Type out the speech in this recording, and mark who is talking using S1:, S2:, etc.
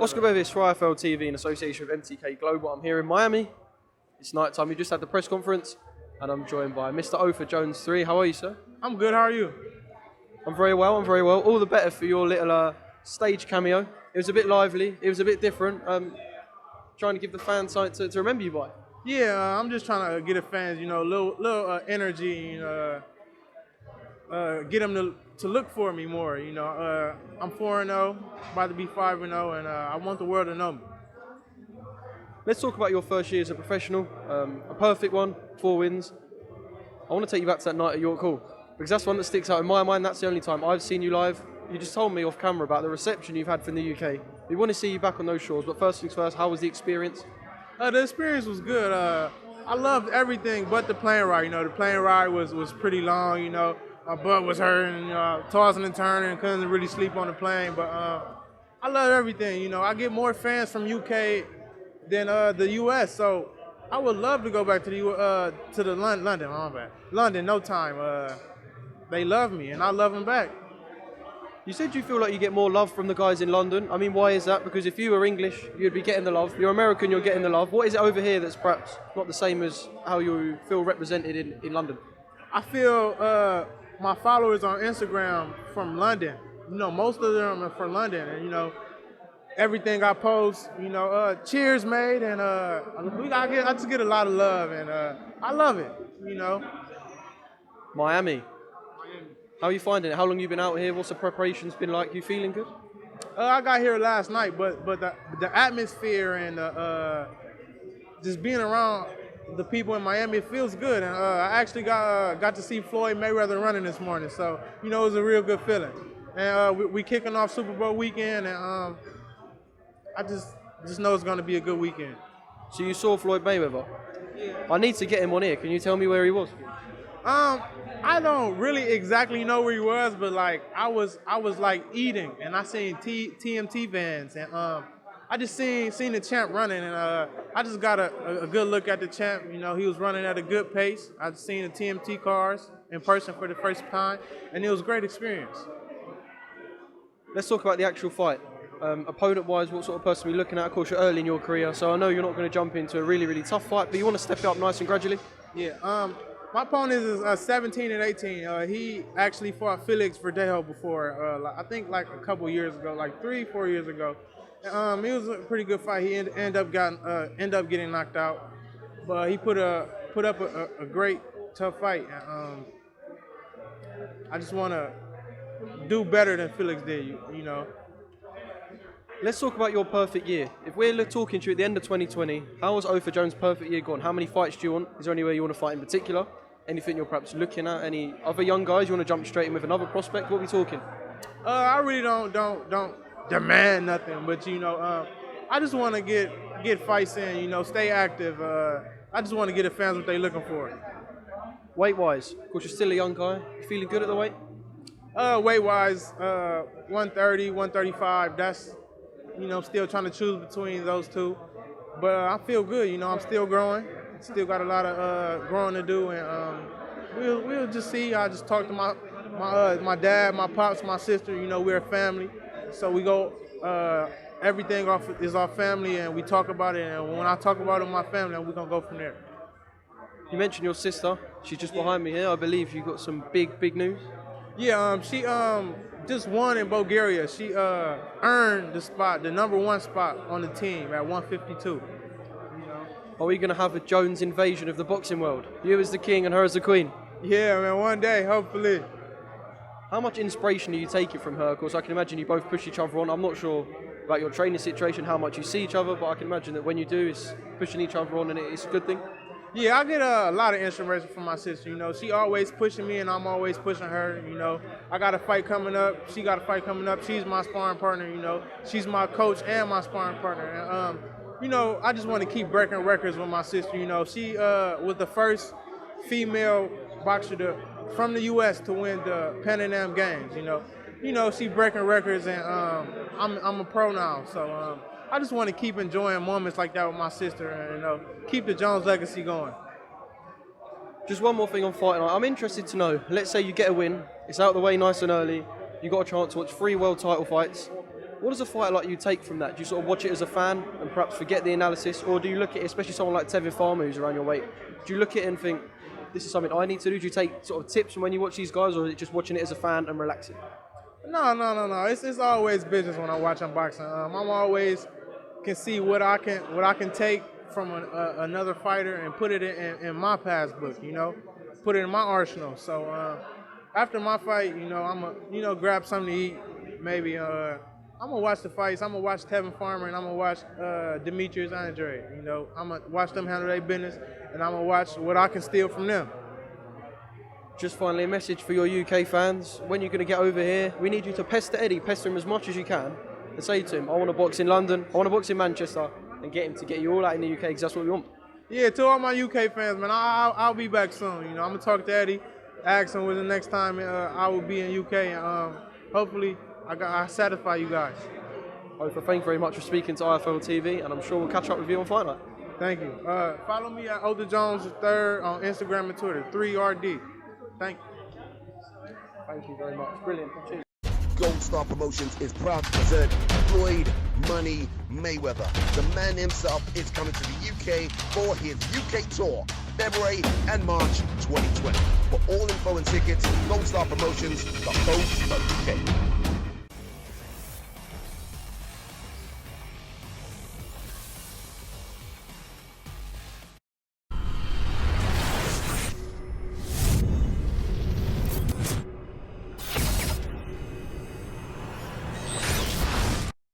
S1: Oscar Bevis for IFL TV in association with MTK Global. I'm here in Miami. It's night time. We just had the press conference and I'm joined by Mr. Otha Jones 3. How are you, sir?
S2: I'm good. How are you?
S1: I'm very well. All the better for your little stage cameo. It was a bit lively. It was a bit different. Trying to give the fans something to remember you by.
S2: Yeah, I'm just trying to get the fans, a little energy, get them to look for me more. I'm 4-0, about to be 5-0, and I want the world to know me.
S1: Let's talk about your first year as a professional. A perfect one, 4 wins. I want to take you back to that night at York Hall because that's one that sticks out in my mind. That's the only time I've seen you live. You just told me off camera about the reception you've had from the UK. We want to see you back on those shores, but first things first, how was the experience?
S2: The experience was good. I loved everything but the plane ride. The plane ride was pretty long. My butt was hurting, tossing and turning, couldn't really sleep on the plane. But I love everything. I get more fans from UK than the US. So I would love to go back to the London. My bad. London, no time. They love me, and I love them back.
S1: You said you feel like you get more love from the guys in London. I mean, why is that? Because if you were English, you'd be getting the love. You're American, you're getting the love. What is it over here that's perhaps not the same as how you feel represented in London?
S2: I feel my followers on Instagram from London. Most of them are from London, and everything I post, cheers mate, and I just get a lot of love, and I love it.
S1: Miami. How are you finding it? How long have you been out here? What's the preparations been like? You feeling good?
S2: I got here last night, but the atmosphere and just being around the people in Miami, it feels good. And I actually got to see Floyd Mayweather running this morning, so it was a real good feeling. And we kicking off Super Bowl weekend, and I just know it's going to be a good weekend.
S1: So you saw Floyd Mayweather?
S2: Yeah.
S1: I need to get him on here. Can you tell me where he was?
S2: I don't really exactly know where he was, but I was eating, and I seen TMT vans, and I just seen the champ running, and I just got a good look at the champ. He was running at a good pace. I've seen the TMT cars in person for the first time, and it was a great experience.
S1: Let's talk about the actual fight. Opponent-wise, what sort of person are we looking at? Of course, you're early in your career, so I know you're not going to jump into a really, really tough fight, but you want to step it up nice and gradually?
S2: Yeah. My opponent is 17 and 18. He actually fought Felix Verdejo before. I think a couple years ago, 3-4 years ago. It was a pretty good fight. He ended up getting knocked out, but he put up a great tough fight. I just want to do better than Felix did.
S1: Let's talk about your perfect year. If we're talking to you at the end of 2020, how was Otha Jones' perfect year gone? How many fights do you want? Is there anywhere you want to fight in particular? Anything you're perhaps looking at? Any other young guys you want to jump straight in with another prospect? What are we talking?
S2: I really don't demand nothing, but I just want to get fights in. Stay active. I just want to get the fans what they're looking for.
S1: Weight-wise, of course you're still a young guy. You feeling good at the weight?
S2: Weight-wise, 130, 135. That's still trying to choose between those two, but I feel good. I'm still growing. Still got a lot of growing to do, and we'll just see. I just talked to my dad, my pops, my sister. We're a family, so we go. Everything is our family, and we talk about it. And when I talk about it with my family, we're gonna go from there.
S1: You mentioned your sister. She's just behind me here. I believe you got some big news.
S2: Yeah. She just won in Bulgaria. She earned the number 1 spot on the team at 152.
S1: Are we going to have a Jones invasion of the boxing world? You as the king and her as the queen?
S2: Yeah, man, one day, hopefully.
S1: How much inspiration are you taking from her? Of course, I can imagine you both push each other on. I'm not sure about your training situation, how much you see each other, but I can imagine that when you do, it's pushing each other on and it's a good thing.
S2: Yeah, I get a lot of inspiration from my sister. She always pushing me, and I'm always pushing her. I got a fight coming up. She got a fight coming up. She's my sparring partner. She's my coach and my sparring partner. And, I just want to keep breaking records with my sister. She was the first female boxer from the U.S. to win the Pan Am Games. She breaking records, and I'm a pro now. So I just want to keep enjoying moments like that with my sister, and keep the Jones legacy going.
S1: Just one more thing on fighting. I'm interested to know. Let's say you get a win. It's out of the way nice and early. You got a chance to watch 3 world title fights. What does a fight like you take from that? Do you sort of watch it as a fan and perhaps forget the analysis, or do you look at it, especially someone like Tevin Farmer who's around your weight, do you look at it and think, this is something I need to do? Do you take sort of tips from when you watch these guys, or is it just watching it as a fan and relaxing?
S2: No. It's always business when I watch unboxing. I'm always can see what I can take from another fighter and put it in my passbook. Put it in my arsenal. So after my fight, I'm gonna grab something to eat. Maybe I'm gonna watch the fights. I'm gonna watch Tevin Farmer and I'm gonna watch Demetrius Andre. I'm gonna watch them handle their business, and I'm gonna watch what I can steal from them.
S1: Just finally, a message for your UK fans. When you're going to get over here, we need you to pester Eddie, pester him as much as you can, and say to him, I want to box in London, I want to box in Manchester, and get him to get you all out in the UK, because that's what we want.
S2: Yeah, to all my UK fans, man, I'll be back soon. I'm going to talk to Eddie, ask him when the next time I will be in UK, and hopefully I satisfy you guys.
S1: Otha, thank you very much for speaking to IFL TV, and I'm sure we'll catch up with you on Fight Night.
S2: Thank you. Follow me at Otha Jones III on Instagram and Twitter, 3RD. Thank you.
S1: Thank you very much. Brilliant. Cheers.
S3: Gold Star Promotions is proud to present Floyd Money Mayweather. The man himself is coming to the UK for his UK tour, February and March 2020. For all info and tickets, Gold Star Promotions, the